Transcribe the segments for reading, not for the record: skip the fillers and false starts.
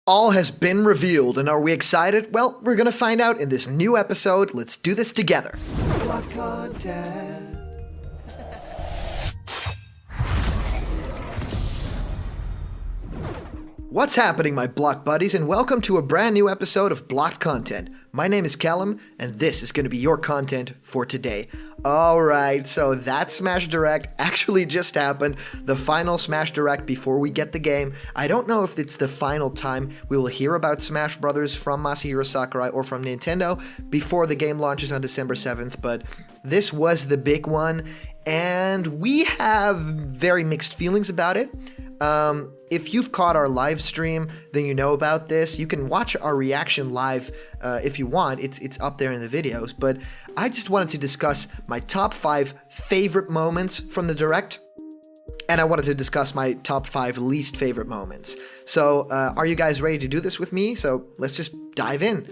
All has been revealed, and are we excited? Well, we're gonna find out in this new episode. Let's do this together. Block content. What's happening, my Block buddies, and welcome to a brand new episode of Blocked Content. My name is Callum, and this is going to be your content for today. Alright, so that Smash Direct actually just happened, the final Smash Direct before we get the game. I don't know if it's the final time we will hear about Smash Brothers from Masahiro Sakurai or from Nintendo before the game launches on December 7th, but this was the big one, and we have very mixed feelings about it. If you've caught our live stream, then you know about this. You can watch our reaction live if you want. It's up there in the videos. But I just wanted to discuss my top 5 favorite moments from the Direct. And I wanted to discuss my top 5 least favorite moments. So are you guys ready to do this with me? So let's just dive in.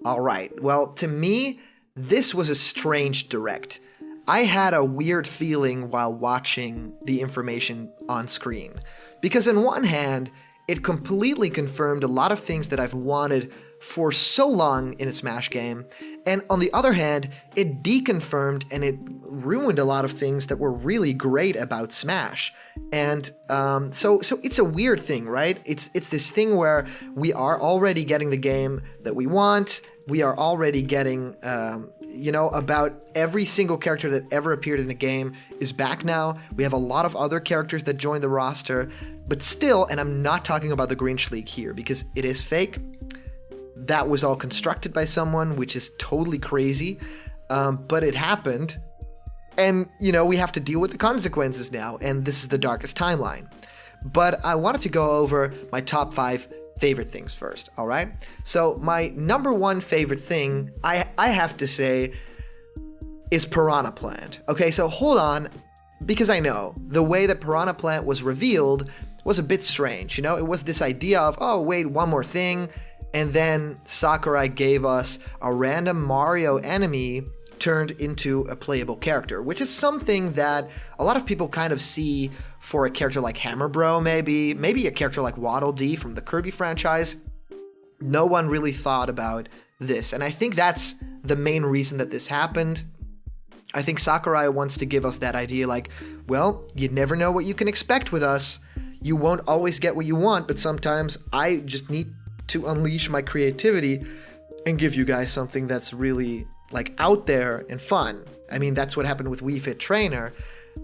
All right. Well, to me, this was a strange Direct. I had a weird feeling while watching the information on screen. Because on one hand, it completely confirmed a lot of things that I've wanted for so long in a Smash game, and on the other hand, it deconfirmed and it ruined a lot of things that were really great about Smash. And so it's a weird thing, right? It's this thing where we are already getting the game that we want. We are already getting about every single character that ever appeared in the game is back now. We have a lot of other characters that joined the roster, but still, and I'm not talking about the Grinch League here because it is fake. That was all constructed by someone, which is totally crazy, but it happened, and we have to deal with the consequences now, and this is the darkest timeline. But I wanted to go over my top 5 favorite things first, all right? So my number 1 favorite thing, I have to say, is Piranha Plant. Okay, so hold on, because I know the way that Piranha Plant was revealed was a bit strange. It was this idea of, oh wait, one more thing, and then Sakurai gave us a random Mario enemy turned into a playable character, which is something that a lot of people kind of see for a character like Hammer Bro, maybe a character like Waddle Dee from the Kirby franchise. No one really thought about this, and I think that's the main reason that this happened. I think Sakurai wants to give us that idea like, well, you never know what you can expect with us. You won't always get what you want, but sometimes I just need to unleash my creativity and give you guys something that's really out there and fun. I mean, that's what happened with Wii Fit Trainer,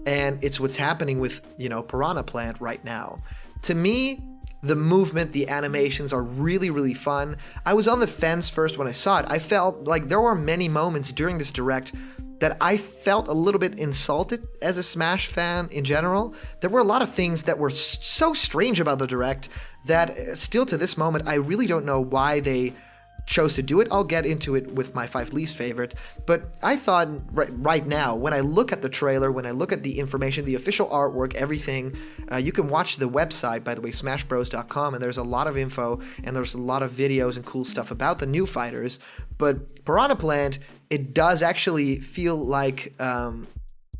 and it's what's happening with, Piranha Plant right now. To me, the movement, the animations are really, really fun. I was on the fence first when I saw it. I felt like there were many moments during this Direct that I felt a little bit insulted as a Smash fan in general. There were a lot of things that were so strange about the Direct that still to this moment, I really don't know why they chose to do it. I'll get into it with my 5 least favorite, but I thought right now, when I look at the trailer, when I look at the information, the official artwork, everything, you can watch the website, by the way, smashbros.com, and there's a lot of info, and there's a lot of videos and cool stuff about the new fighters, but Piranha Plant, it does actually feel like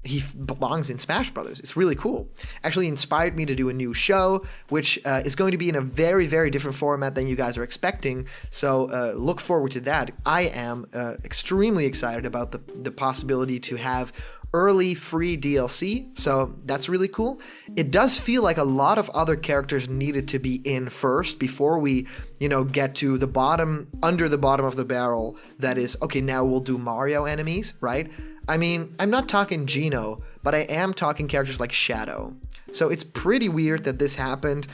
he belongs in Smash Brothers. It's really cool. Actually inspired me to do a new show, which is going to be in a very, very different format than you guys are expecting. So look forward to that. I am extremely excited about the possibility to have early free DLC. So that's really cool. It does feel like a lot of other characters needed to be in first before we, get to the bottom, under the bottom of the barrel. That is, okay, now we'll do Mario enemies, right? I mean, I'm not talking Geno, but I am talking characters like Shadow. So it's pretty weird that this happened,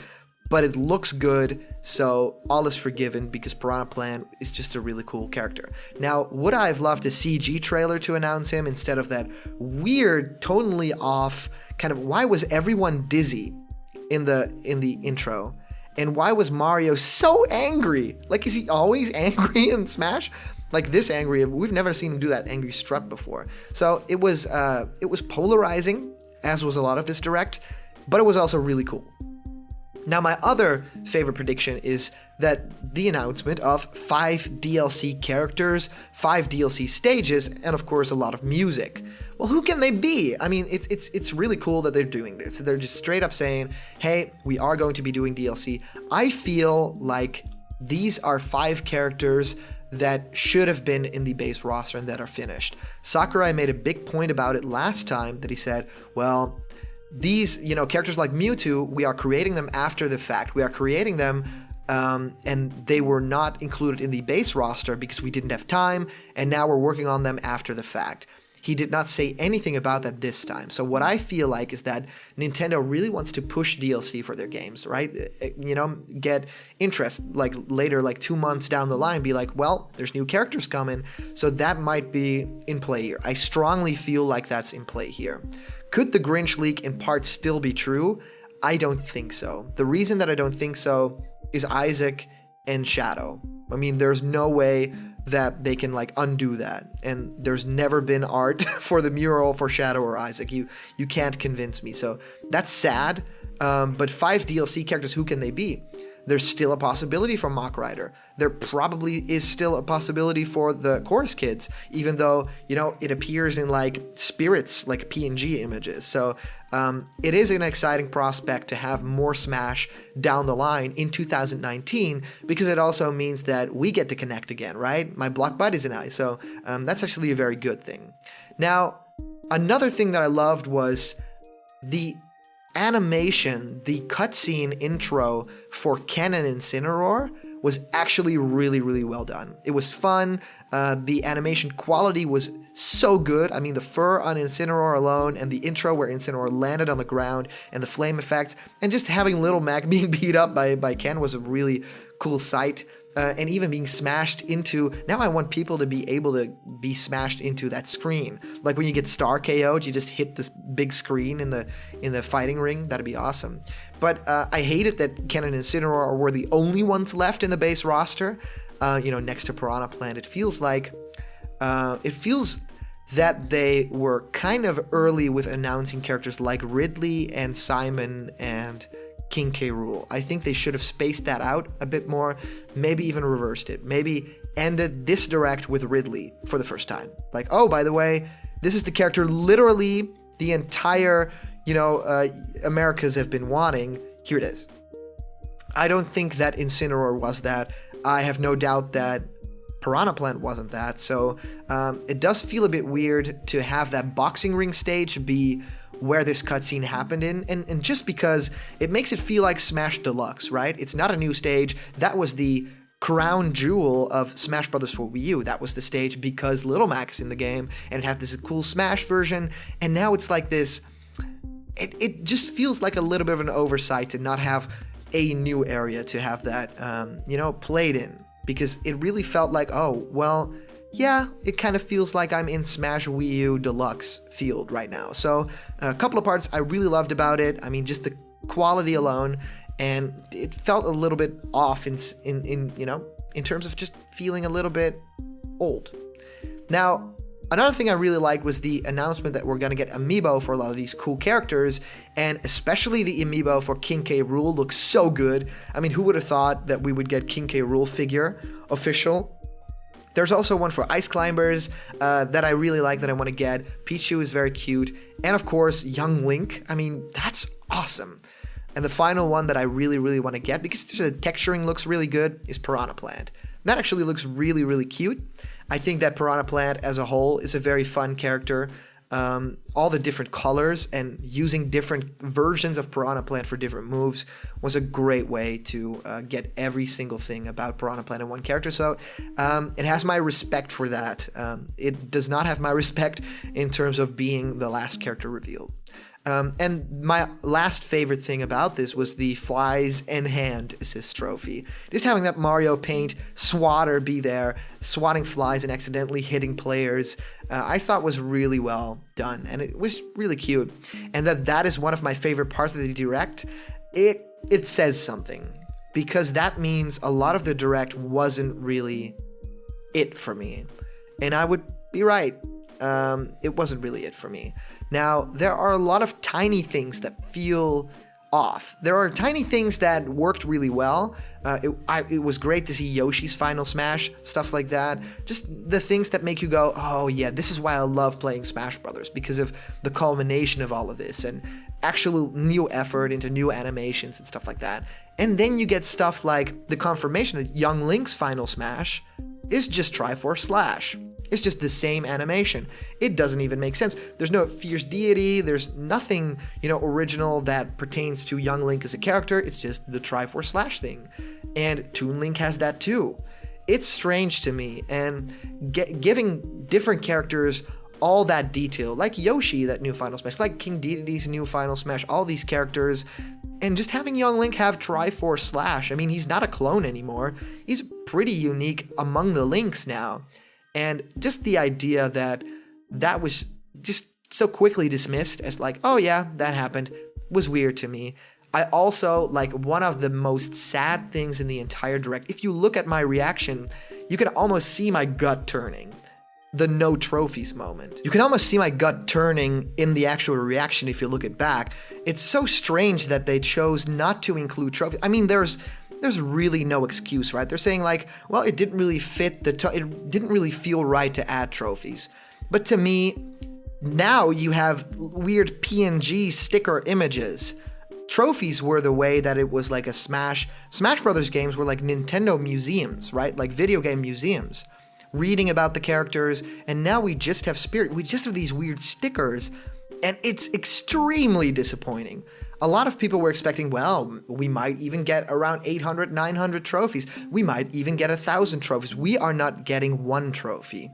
but it looks good, so all is forgiven because Piranha Plant is just a really cool character. Now, would I have loved a CG trailer to announce him instead of that weird, tonally off, kind of, why was everyone dizzy in the intro? And why was Mario so angry? Like, is he always angry in Smash? Like this angry, we've never seen him do that angry strut before. So it was polarizing, as was a lot of this Direct, but it was also really cool. Now, my other favorite prediction is that the announcement of 5 DLC characters, 5 DLC stages, and of course a lot of music. Well, who can they be? I mean, it's really cool that they're doing this. They're just straight up saying, hey, we are going to be doing DLC. I feel like these are 5 characters that should have been in the base roster and that are finished. Sakurai made a big point about it last time that he said, well, these, characters like Mewtwo, we are creating them after the fact. We are creating them and they were not included in the base roster because we didn't have time, and now we're working on them after the fact. He did not say anything about that this time. So what I feel like is that Nintendo really wants to push DLC for their games, right? Get interest, like later, like 2 months down the line, be like, well, there's new characters coming. So that might be in play here. I strongly feel like that's in play here. Could the Grinch leak in part still be true? I don't think so. The reason that I don't think so is Isaac and Shadow. I mean, there's no way that they can undo that, and there's never been art for the mural for Shadow or Isaac. You can't convince me, so that's sad. But 5 DLC characters, who can they be? There's still a possibility for Mach Rider. There probably is still a possibility for the Chorus Kids, even though, it appears in spirits, like PNG images. So it is an exciting prospect to have more Smash down the line in 2019, because it also means that we get to connect again, right? My block buddies and I. So that's actually a very good thing. Now, another thing that I loved was the animation, the cutscene intro for Ken and Incineroar was actually really, really well done. It was fun. The animation quality was so good. I mean, the fur on Incineroar alone, and the intro where Incineroar landed on the ground, and the flame effects, and just having Little Mac being beat up by Ken was a really cool sight. And even being smashed into, now I want people to be able to be smashed into that screen. Like when you get Star KO'd, you just hit this big screen in the fighting ring. That'd be awesome. But I hated that Ken and Incineroar were the only ones left in the base roster, next to Piranha Plant. It feels that they were kind of early with announcing characters like Ridley and Simon and King K. Rool. I think they should have spaced that out a bit more, maybe even reversed it. Maybe ended this direct with Ridley for the first time. Like, oh, by the way, this is the character literally the entire, Americas have been wanting. Here it is. I don't think that Incineroar was that. I have no doubt that Piranha Plant wasn't that. So it does feel a bit weird to have that boxing ring stage be where this cutscene happened in, and just because it makes it feel like Smash Deluxe, right? It's not a new stage. That was the crown jewel of Smash Brothers for Wii U. That was the stage because Little Mac's in the game, and it had this cool Smash version, and now it's like this, it just feels like a little bit of an oversight to not have a new area to have that, played in, because it really felt like, oh, well, yeah, it kind of feels like I'm in Smash Wii U Deluxe field right now. So a couple of parts I really loved about it. I mean, just the quality alone, and it felt a little bit off in terms of just feeling a little bit old. Now, another thing I really liked was the announcement that we're going to get amiibo for a lot of these cool characters, and especially the amiibo for King K. Rool looks so good. I mean, who would have thought that we would get King K. Rool figure official? There's also one for Ice Climbers that I really like, that I want to get. Pichu is very cute. And of course, Young Link. I mean, that's awesome. And the final one that I really, really want to get, because the texturing looks really good, is Piranha Plant. That actually looks really, really cute. I think that Piranha Plant as a whole is a very fun character. All the different colors and using different versions of Piranha Plant for different moves was a great way to get every single thing about Piranha Plant in one character. So it has my respect for that. It does not have my respect in terms of being the last character revealed. And my last favorite thing about this was the Flies in Hand assist trophy. Just having that Mario Paint swatter be there, swatting flies and accidentally hitting players, I thought was really well done, and it was really cute. And that is one of my favorite parts of the Direct. It says something, because that means a lot of the Direct wasn't really it for me. And I would be right. It wasn't really it for me. Now, there are a lot of tiny things that feel off. There are tiny things that worked really well. It was great to see Yoshi's Final Smash, stuff like that. Just the things that make you go, oh yeah, this is why I love playing Smash Brothers, because of the culmination of all of this. And actual new effort into new animations and stuff like that. And then you get stuff like the confirmation that Young Link's final smash is just Triforce Slash. It's just the same animation. It doesn't even make sense. There's no fierce deity. There's nothing, original that pertains to Young Link as a character. It's just the Triforce Slash thing. And Toon Link has that too. It's strange to me, and giving different characters all that detail, like Yoshi, that new Final Smash, like King Dedede's new Final Smash, all these characters, and just having Young Link have Triforce Slash. I mean, he's not a clone anymore. He's pretty unique among the Links now. And just the idea that was just so quickly dismissed as like, oh yeah, that happened, was weird to me. I also, like, one of the most sad things in the entire Direct, if you look at my reaction, you can almost see my gut turning. The no trophies moment. You can almost see my gut turning in the actual reaction if you look it back. It's so strange that they chose not to include trophies. I mean, there's really no excuse, right? They're saying like, well, it didn't really fit it didn't really feel right to add trophies. But to me, now you have weird PNG sticker images. Trophies were the way that it was like a Smash Brothers games were like Nintendo museums, right? Like video game museums, reading about the characters, and now we just have Spirit. We just have these weird stickers, and it's extremely disappointing. A lot of people were expecting, well, we might even get around 800, 900 trophies. We might even get 1,000 trophies. We are not getting one trophy.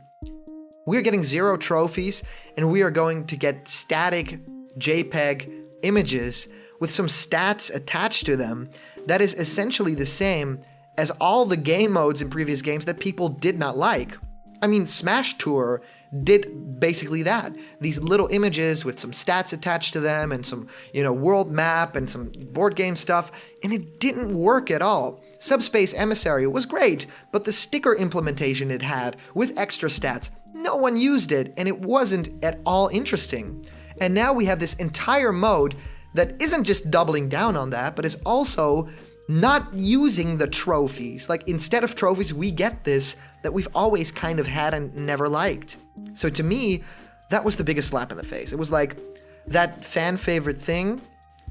We're getting 0 trophies, and we are going to get static JPEG images with some stats attached to them that is essentially the same as all the game modes in previous games that people did not like. I mean, Smash Tour did basically that. These little images with some stats attached to them and some, world map and some board game stuff, and it didn't work at all. Subspace Emissary was great, but the sticker implementation it had with extra stats, no one used it, and it wasn't at all interesting. And now we have this entire mode that isn't just doubling down on that, but is also not using the trophies. Like, instead of trophies, we get this that we've always kind of had and never liked. So to me, that was the biggest slap in the face. It was like that fan favorite thing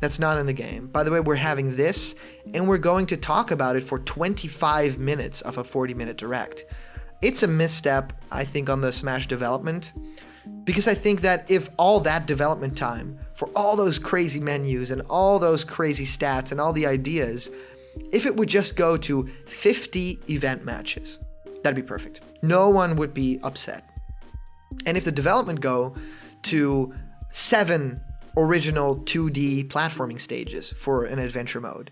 that's not in the game. By the way, we're having this, and we're going to talk about it for 25 minutes of a 40-minute Direct. It's a misstep, I think, on the Smash development, because I think that if all that development time for all those crazy menus and all those crazy stats and all the ideas, if it would just go to 50 event matches, that'd be perfect. No one would be upset. And if the development go to 7 original 2D platforming stages for an adventure mode,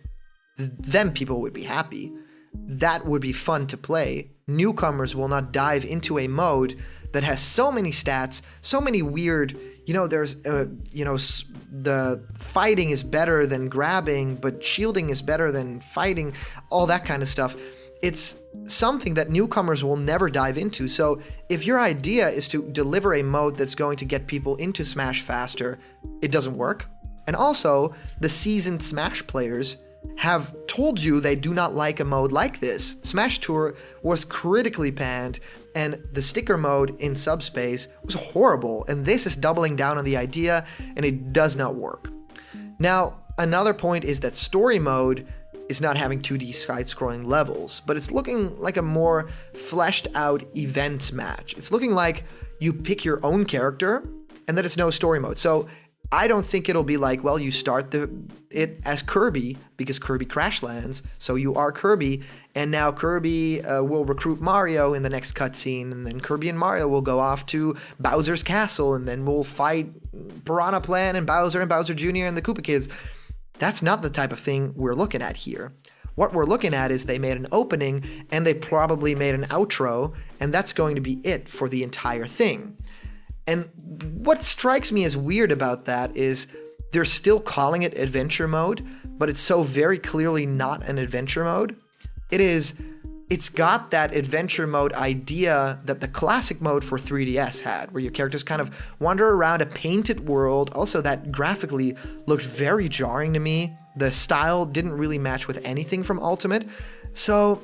then people would be happy. That would be fun to play. Newcomers will not dive into a mode that has so many stats, so many weird, there's, the fighting is better than grabbing, but shielding is better than fighting, all that kind of stuff. It's something that newcomers will never dive into. So if your idea is to deliver a mode that's going to get people into Smash faster, it doesn't work. And also, the seasoned Smash players have told you they do not like a mode like this. Smash Tour was critically panned, and the sticker mode in Subspace was horrible, and this is doubling down on the idea, and it does not work. Now, another point is that story mode is not having 2D side-scrolling levels, but it's looking like a more fleshed out event match. It's looking like you pick your own character, and that it's no story mode. So I don't think it'll be like, well, you start it as Kirby because Kirby crash lands, so you are Kirby, and now Kirby will recruit Mario in the next cutscene, and then Kirby and Mario will go off to Bowser's castle, and then we'll fight Piranha Plant and Bowser Jr. and the Koopa Kids. That's not the type of thing we're looking at here. What we're looking at is they made an opening, and they probably made an outro, and that's going to be it for the entire thing. And what strikes me as weird about that is they're still calling it adventure mode, but it's so very clearly not an adventure mode. It's got that adventure mode idea that the classic mode for 3DS had, where your characters kind of wander around a painted world. Also, that graphically looked very jarring to me. The style didn't really match with anything from Ultimate. So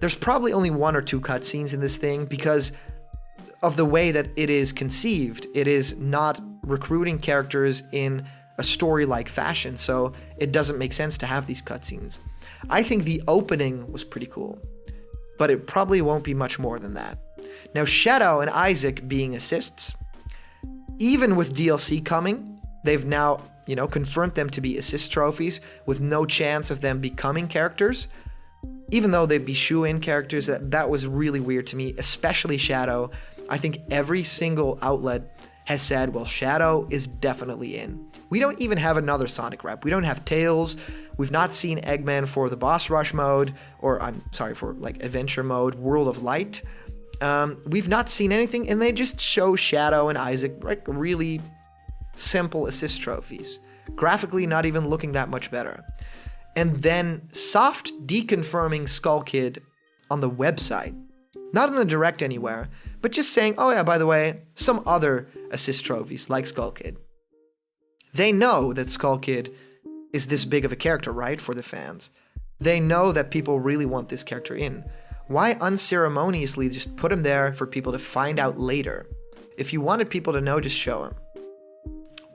there's probably only 1 or 2 cutscenes in this thing because of the way that it is conceived. It is not recruiting characters in a story-like fashion, so it doesn't make sense to have these cutscenes. I think the opening was pretty cool, but it probably won't be much more than that. Now, Shadow and Isaac being assists, even with DLC coming, they've now, confirmed them to be assist trophies with no chance of them becoming characters. Even though they'd be shoe-in characters, that was really weird to me, especially Shadow. I think every single outlet has said, well, Shadow is definitely in. We don't even have another Sonic rep. We don't have Tails. We've not seen Eggman for the boss rush mode, or for like adventure mode, World of Light. We've not seen anything, and they just show Shadow and Isaac like really simple assist trophies. Graphically, not even looking that much better. And then soft deconfirming Skull Kid on the website. Not in the direct anywhere, but just saying, oh yeah, by the way, some other assist trophies like Skull Kid. They know that Skull Kid is this big of a character, right, for the fans. They know that people really want this character in. Why unceremoniously just put him there for people to find out later? If you wanted people to know, just show him.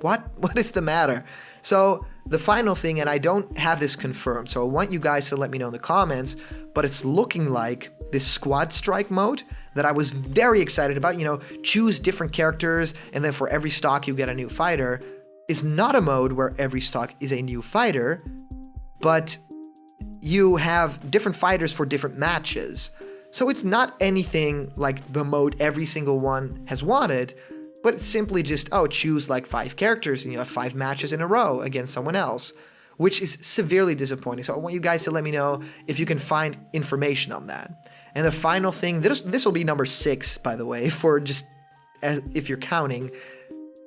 What is the matter? So the final thing, and I don't have this confirmed, so I want you guys to let me know in the comments, but it's looking like this squad strike mode that I was very excited about, choose different characters, and then for every stock you get a new fighter, is not a mode where every stock is a new fighter, but you have different fighters for different matches. So it's not anything like the mode every single one has wanted, but it's simply just, choose like 5 characters and you have 5 matches in a row against someone else, which is severely disappointing. So I want you guys to let me know if you can find information on that. And the final thing, this will be number 6, by the way, for just if you're counting,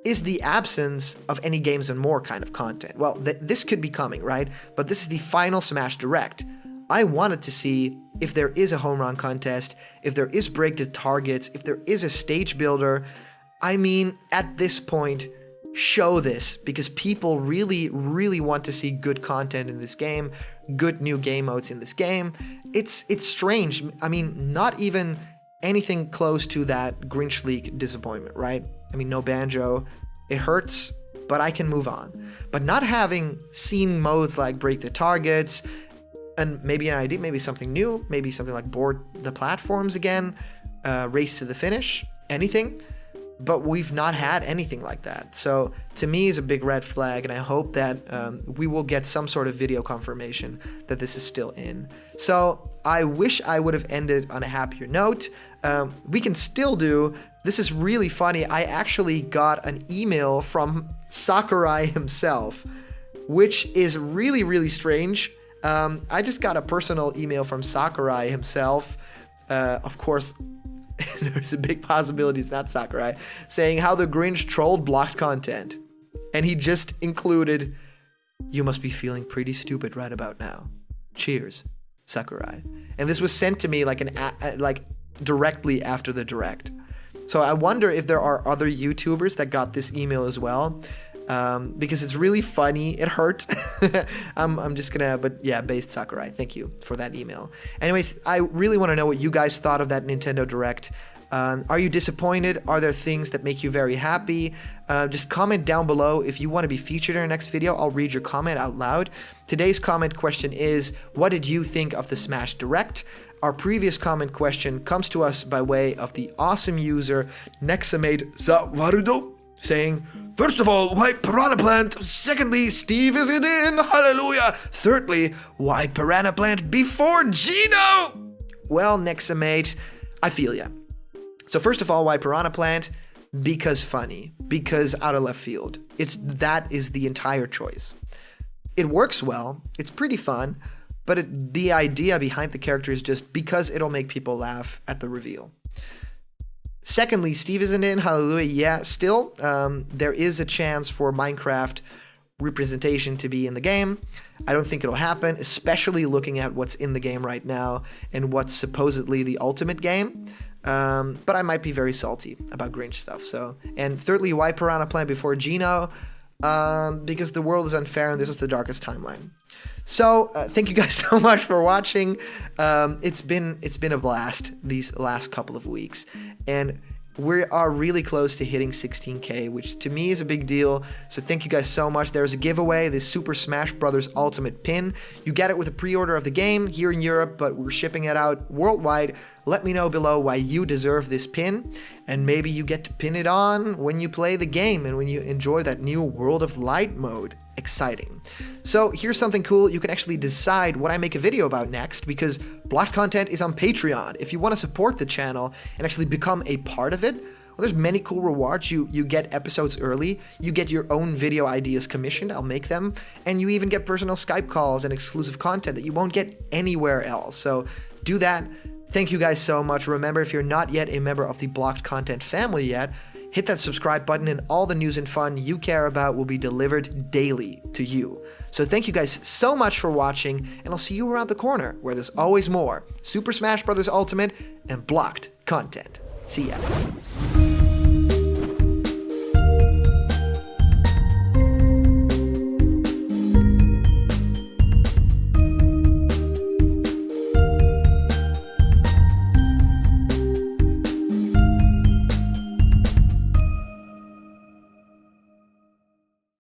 is the absence of any Games and More kind of content. Well, this could be coming, right? But this is the final Smash Direct. I wanted to see if there is a home run contest, if there is break the targets, if there is a stage builder. I mean, at this point, show this, because people really, really want to see good content in this game, good new game modes in this game. It's strange. I mean, not even anything close to that Grinch League disappointment, right? I mean, no Banjo. It hurts, but I can move on. But not having seen modes like break the targets, and maybe an idea, maybe something new, maybe something like board the platforms again, race to the finish, anything. But we've not had anything like that. So to me is a big red flag, and I hope that we will get some sort of video confirmation that this is still in. So I wish I would have ended on a happier note. We can still do, this is really funny, I actually got an email from Sakurai himself, which is really, really strange. I just got a personal email from Sakurai himself. Of course, there's a big possibility it's not Sakurai, saying how the Grinch trolled blocked content. And he just included, "You must be feeling pretty stupid right about now. Cheers, Sakurai." And this was sent to me like directly after the direct. So I wonder if there are other YouTubers that got this email as well. Because it's really funny. It hurt. I'm just gonna, but yeah, based Sakurai. Thank you for that email. Anyways, I really want to know what you guys thought of that Nintendo Direct. Are you disappointed? Are there things that make you very happy? Just comment down below if you want to be featured in our next video. I'll read your comment out loud. Today's comment question is, what did you think of the Smash Direct? Our previous comment question comes to us by way of the awesome user Nexamade Zawarudo, saying, "First of all, why Piranha Plant? Secondly, Steve isn't in, hallelujah! Thirdly, why Piranha Plant before Gino?" Well, Nexamate, I feel ya. So first of all, why Piranha Plant? Because funny. Because out of left field. That is the entire choice. It works well, it's pretty fun, but the idea behind the character is just because it'll make people laugh at the reveal. Secondly, Steve isn't in, hallelujah, yeah, still, there is a chance for Minecraft representation to be in the game. I don't think it'll happen, especially looking at what's in the game right now and what's supposedly the ultimate game. But I might be very salty about Grinch stuff. So, and thirdly, why Piranha Plant before Gino? Because the world is unfair and this is the darkest timeline. So thank you guys so much for watching. It's been a blast these last couple of weeks, and we are really close to hitting 16K, which to me is a big deal. So thank you guys so much. There's a giveaway, this Super Smash Bros. Ultimate pin. You get it with a pre-order of the game here in Europe, but we're shipping it out worldwide. Let me know below why you deserve this pin, and maybe you get to pin it on when you play the game and when you enjoy that new World of Light mode. Exciting. So here's something cool. You can actually decide what I make a video about next, because blocked content is on Patreon. If you want to support the channel and actually become a part of it, well, there's many cool rewards. You get episodes early, you get your own video ideas commissioned, I'll make them, and you even get personal Skype calls and exclusive content that you won't get anywhere else. So do that. Thank you guys so much. Remember, if you're not yet a member of the Blocked Content family yet, hit that subscribe button and all the news and fun you care about will be delivered daily to you. So thank you guys so much for watching, and I'll see you around the corner where there's always more Super Smash Bros. Ultimate and Blocked content. See ya.